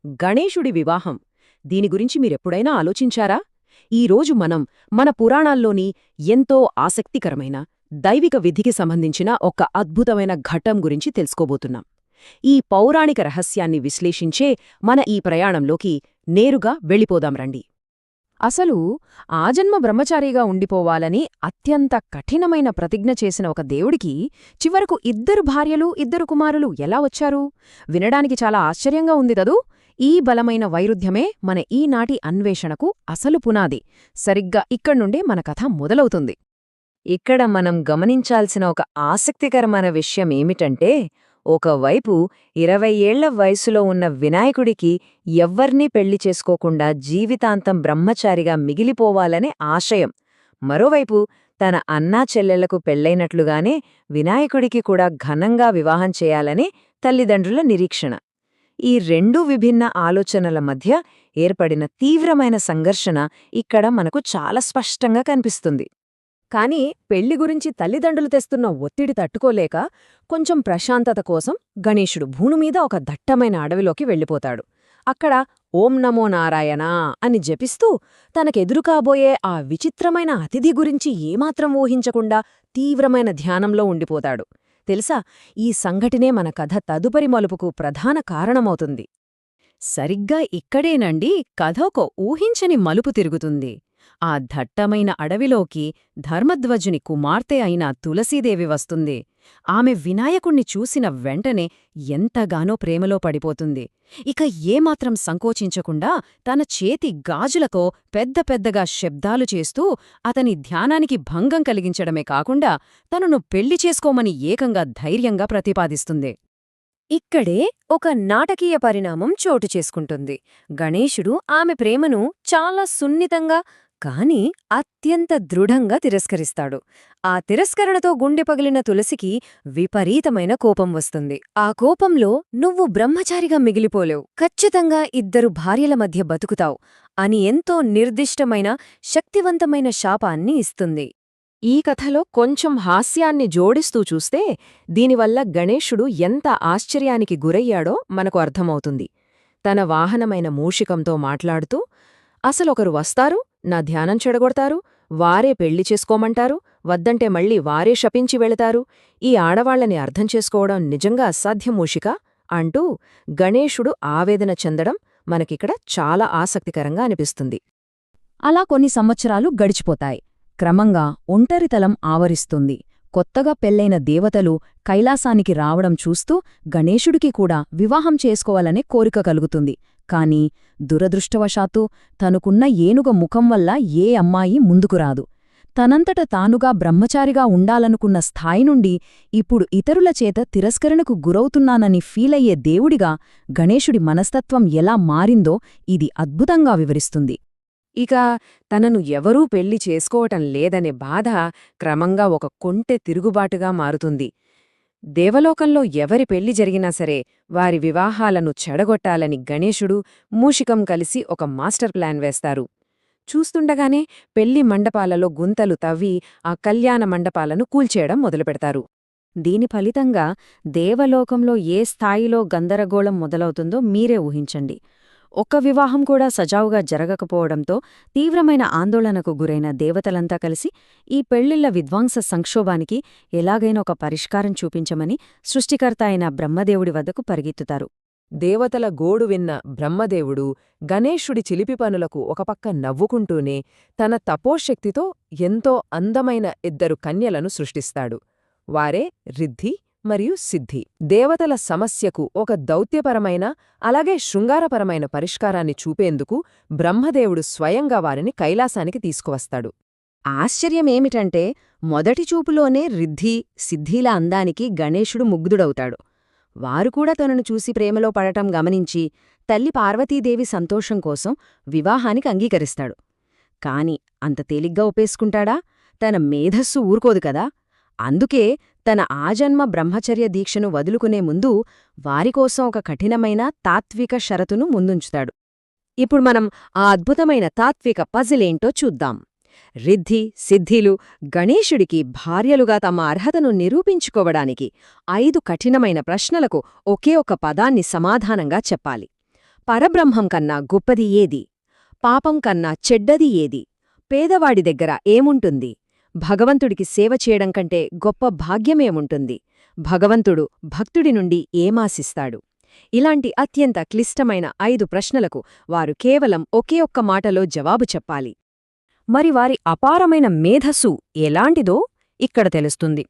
గణేశుడి వివాహం. దీని గురించి మీరెప్పుడైనా ఆలోచించారా? ఈరోజు మనం మన పురాణాల్లోని ఎంతో ఆసక్తికరమైన దైవిక విధికి సంబంధించిన ఒక అద్భుతమైన ఘట్టం గురించి తెలుసుకోబోతున్నాం. ఈ పౌరాణిక రహస్యాన్ని విశ్లేషించే మన ఈ ప్రయాణంలోకి నేరుగా వెళ్ళిపోదాం రండి. అసలు ఆజన్మ బ్రహ్మచారిగా ఉండిపోవాలని అత్యంత కఠినమైన ప్రతిజ్ఞ చేసిన ఒక దేవుడికి చివరకు 2 భార్యలు 2 కుమారులు ఎలా వచ్చారు? వినడానికి చాలా ఆశ్చర్యంగా ఉంది కదూ? ఈ బలమైన వైరుధ్యమే మన ఈనాటి అన్వేషణకు అసలు పునాది. సరిగ్గా ఇక్కడ్నుండే మన కథ మొదలవుతుంది. ఇక్కడ మనం గమనించాల్సిన ఒక ఆసక్తికరమైన విషయమేమిటంటే, ఒకవైపు 20 ఏళ్ల వయసులో ఉన్న వినాయకుడికి ఎవ్వర్నీ పెళ్లి చేసుకోకుండా జీవితాంతం బ్రహ్మచారిగా మిగిలిపోవాలనే ఆశయం. మరోవైపు తన అన్నా చెల్లెళ్లకు పెళ్లైనట్లుగానే వినాయకుడికి కూడా ఘనంగా వివాహం చేయాలని తల్లిదండ్రుల నిరీక్షణ. ఈ 2 విభిన్న ఆలోచనల మధ్య ఏర్పడిన తీవ్రమైన సంఘర్షణ ఇక్కడ మనకు చాలా స్పష్టంగా కనిపిస్తుంది. కాని పెళ్లి గురించి తల్లిదండ్రులు తెస్తున్న ఒత్తిడి తట్టుకోలేక కొంచెం ప్రశాంతత కోసం గణేశుడు భూమిమీద ఒక దట్టమైన అడవిలోకి వెళ్ళిపోతాడు. అక్కడ ఓం నమో నారాయణ అని జపిస్తూ తనకెదురు కాబోయే ఆ విచిత్రమైన అతిథి గురించి ఏమాత్రం ఊహించకుండా తీవ్రమైన ధ్యానంలో ఉండిపోతాడు. తెలుసా, ఈ సంఘటనే మన కథ తదుపరి మలుపుకు ప్రధాన కారణమవుతుంది. సరిగ్గా ఇక్కడేనండి కథ ఒక ఊహించని మలుపు తిరుగుతుంది. ఆ దట్టమైన అడవిలోకి ధర్మధ్వజుని కుమార్తె అయిన తులసీదేవి వస్తుంది. ఆమె వినాయకుణ్ణి చూసిన వెంటనే ఎంతగానో ప్రేమలో పడిపోతుంది. ఇక ఏమాత్రం సంకోచించకుండా తన చేతి గాజులతో పెద్ద పెద్దగా శబ్దాలు చేస్తూ అతని ధ్యానానికి భంగం కలిగించడమే కాకుండా తనను పెళ్లి చేసుకోమని ఏకంగా ధైర్యంగా ప్రతిపాదిస్తుంది. ఇక్కడే ఒక నాటకీయ పరిణామం చోటు చేసుకుంటుంది. గణేశుడు ఆమె ప్రేమను చాలా సున్నితంగా కాని అత్యంత దృఢంగా తిరస్కరిస్తాడు. ఆ తిరస్కరణతో గుండె పగిలిన తులసికి విపరీతమైన కోపం వస్తుంది. ఆ కోపంలో "నువ్వు బ్రహ్మచారిగా మిగిలిపోలేవు, ఖచ్చితంగా 2 భార్యల మధ్య బతుకుతావు" అని ఎంతో నిర్దిష్టమైన శక్తివంతమైన శాపాన్ని ఇస్తుంది. ఈ కథలో కొంచెం హాస్యాన్ని జోడిస్తూ చూస్తే దీనివల్ల గణేశుడు ఎంత ఆశ్చర్యానికి గురయ్యాడో మనకు అర్థమవుతుంది. తన వాహనమైన మూషికంతో మాట్లాడుతూ, "అసలొకరు వస్తారు, నా ధ్యానం చెడగొడతారు, వారే పెళ్లి చేసుకోమంటారు, వద్దంటే మళ్ళీ వారే శపించి వెళతారు, ఈ ఆడవాళ్లని అర్థం చేసుకోవడం నిజంగా అసాధ్యం మూషికా" అంటూ గణేశుడు ఆవేదన చెందడం మనకిక్కడ చాలా ఆసక్తికరంగా అనిపిస్తుంది. అలా కొన్ని సంవత్సరాలు గడిచిపోతాయి. క్రమంగా ఒంటరితలం ఆవరిస్తుంది. కొత్తగా పెళ్లైన దేవతలు కైలాసానికి రావడం చూస్తూ గణేశుడికి కూడా వివాహం చేసుకోవాలనే కోరిక కలుగుతుంది. కాని దురదృష్టవశాత్తు తనకున్న ఏనుగ ముఖం వల్ల ఏ అమ్మాయి ముందుకురాదు. తనంతట తానుగా బ్రహ్మచారిగా ఉండాలనుకున్న స్థాయి నుండి ఇప్పుడు ఇతరుల చేత తిరస్కరణకు గురవుతున్నానని ఫీలయ్యే దేవుడిగా గణేశుడి మనస్తత్వం ఎలా మారిందో ఇది అద్భుతంగా వివరిస్తుంది. ఇక తనను ఎవరూ పెళ్లి చేసుకోవటం లేదనే బాధ క్రమంగా ఒక కొంటె తిరుగుబాటుగా మారుతుంది. దేవలోకంలో ఎవరి పెళ్లి జరిగినా సరే వారి వివాహాలను చెడగొట్టాలని గణేశుడు, మూషికం కలిసి ఒక మాస్టర్ ప్లాన్ వేస్తారు. చూస్తుండగానే పెళ్లి మండపాలలో గుంతలు తవ్వి ఆ కళ్యాణ మండపాలను కూల్చేయడం మొదలుపెడతారు. దీని ఫలితంగా దేవలోకంలో ఏ స్థాయిలో గందరగోళం మొదలవుతుందో మీరే ఊహించండి. ఒక్క వివాహం కూడా సజావుగా జరగకపోవడంతో తీవ్రమైన ఆందోళనకు గురైన దేవతలంతా కలిసి ఈ పెళ్లిళ్ల విధ్వంస సంక్షోభానికి ఎలాగైనా ఒక పరిష్కారం చూపించమని సృష్టికర్త అయిన బ్రహ్మదేవుడి వద్దకు పరిగెత్తుతారు. దేవతల గోడు విన్న బ్రహ్మదేవుడు గణేశుడి చిలిపి పనులకు ఒకపక్క నవ్వుకుంటూనే తన తపోశక్తితో ఎంతో అందమైన 2 కన్యలను సృష్టిస్తాడు. వారే రిద్ధి మరియు సిద్ధి. దేవతల సమస్యకు ఒక దౌత్యపరమైన అలాగే శృంగారపరమైన పరిష్కారాన్ని చూపేందుకు బ్రహ్మదేవుడు స్వయంగా వారిని కైలాసానికి తీసుకువస్తాడు. ఆశ్చర్యమేమిటంటే మొదటి చూపులోనే రిద్ధి, సిద్ధిల అందానికి గణేశుడు ముగ్ధుడవుతాడు. వారు కూడా తనను చూసి ప్రేమలో పడటం గమనించి తల్లి పార్వతీదేవి సంతోషం కోసం వివాహానికి అంగీకరిస్తాడు. కాని అంత తేలిగ్గా ఒప్పేసుకుంటాడా? తన మేధస్సు ఊరుకోదు కదా. అందుకే తన ఆజన్మ బ్రహ్మచర్య దీక్షను వదులుకునే ముందు వారికోసం ఒక కఠినమైన తాత్విక షరతును ముందుంచుతాడు. ఇప్పుడు మనం ఆ అద్భుతమైన తాత్విక పజిలేంటో చూద్దాం. రిద్ధి, సిద్ధిలు గణేశుడికి భార్యలుగా తమ అర్హతను నిరూపించుకోవడానికి 5 కఠినమైన ప్రశ్నలకు ఒకే ఒక పదాన్ని సమాధానంగా చెప్పాలి. పరబ్రహ్మం కన్నా గొప్పది ఏది? పాపం కన్నా చెడ్డది ఏది? పేదవాడి దగ్గర ఏముంటుంది? భగవంతుడికి సేవ చేయడం కంటే గొప్ప భాగ్యమేముంటుంది? భగవంతుడు భక్తుడి నుండి ఏమాశిస్తాడు? ఇలాంటి అత్యంత క్లిష్టమైన 5 ప్రశ్నలకు వారు కేవలం ఒకే ఒక్క మాటలో జవాబు చెప్పాలి. మరి వారి అపారమైన మేధస్సు ఎలాంటిదో ఇక్కడ తెలుస్తుంది.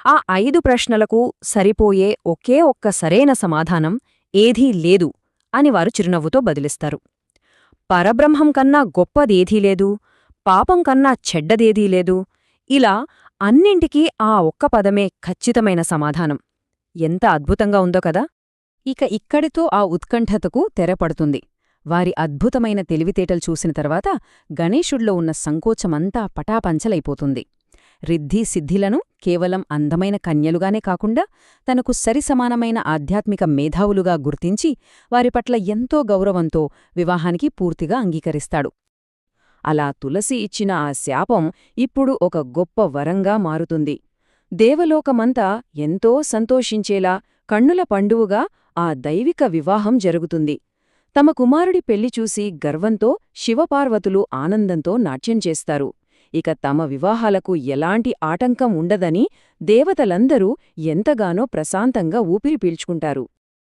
ఆ 5 ప్రశ్నలకు సరిపోయే ఒకే ఒక్క సరైన సమాధానం ఏదీ లేదు అని వారు చిరునవ్వుతో బదిలిస్తారు. పరబ్రహ్మం కన్నా గొప్పదేదీ లేదు, పాపం కన్నా చెడ్డదేదీ లేదు, ఇలా అన్నింటికీ ఆ ఒక్క పదమే ఖచ్చితమైన సమాధానం. ఎంత అద్భుతంగా ఉందో కదా! ఇక ఇక్కడితో ఆ ఉత్కంఠతకు తెరపడుతుంది. వారి అద్భుతమైన తెలివితేటలు చూసిన తర్వాత గణేశుడిలో ఉన్న సంకోచమంతా పటాపంచలైపోతుంది. రిద్ధి సిద్ధిలను కేవలం అందమైన కన్యలుగానే కాకుండా తనకు సరిసమానమైన ఆధ్యాత్మిక మేధావులుగా గుర్తించి వారి పట్ల ఎంతో గౌరవంతో వివాహానికి పూర్తిగా అంగీకరిస్తాడు. అలా తులసి ఇచ్చిన ఆ శాపం ఇప్పుడు ఒక గొప్ప వరంగా మారుతుంది. దేవలోకమంతా ఎంతో సంతోషించేలా కన్నుల పండువుగా ఆ దైవిక వివాహం జరుగుతుంది. తమ కుమారుడి పెళ్లి చూసి గర్వంతో శివపార్వతులు ఆనందంతో నాట్యం చేస్తారు. ఇక తమ వివాహాలకు ఎలాంటి ఆటంకం ఉండదని దేవతలందరూ ఎంతగానో ప్రశాంతంగా ఊపిరి పీల్చుకుంటారు.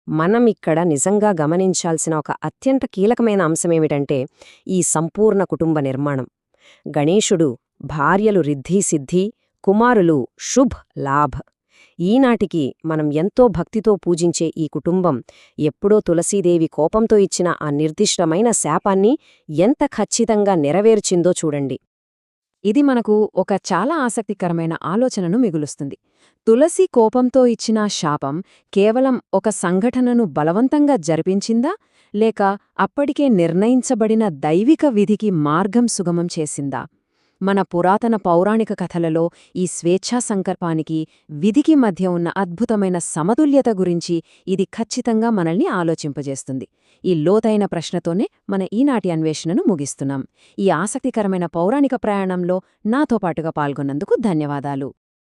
మనం ఇక్కడ నిజంగా గమనించాల్సిన ఒక అత్యంత కీలకమైన అంశమేమిటంటే ఈ సంపూర్ణ కుటుంబ నిర్మాణం. గణేశుడు భార్యలు రిద్ధి సిద్ధి, కుమారులు శుభ్ లాభ్. ఈనాటికి మనం ఎంతో భక్తితో పూజించే ఈ కుటుంబం ఎప్పుడో తులసీదేవి కోపంతో ఇచ్చిన ఆ నిర్దిష్టమైన శాపాన్ని ఎంత ఖచ్చితంగా నెరవేర్చిందో చూడండి. ఇది మనకు ఒక చాలా ఆసక్తికరమైన ఆలోచనను మిగులుస్తుంది. తులసి కోపంతో ఇచ్చిన శాపం కేవలం ఒక సంఘటనను బలవంతంగా జరిపించిందా, లేక అప్పటికే నిర్ణయించబడిన దైవిక విధికి మార్గం సుగమం చేసిందా? మన పురాతన పౌరాణిక కథలలో ఈ స్వేచ్ఛా సంకల్పానికి, విధికి మధ్య ఉన్న అద్భుతమైన సమతుల్యత గురించి ఇది ఖచ్చితంగా మనల్ని ఆలోచింపజేస్తుంది. ఈ లోతైన ప్రశ్నతోనే మన ఈనాటి అన్వేషణను ముగిస్తున్నాం. ఈ ఆసక్తికరమైన పౌరాణిక ప్రయాణంలో నాతో పాటుగా పాల్గొన్నందుకు ధన్యవాదాలు.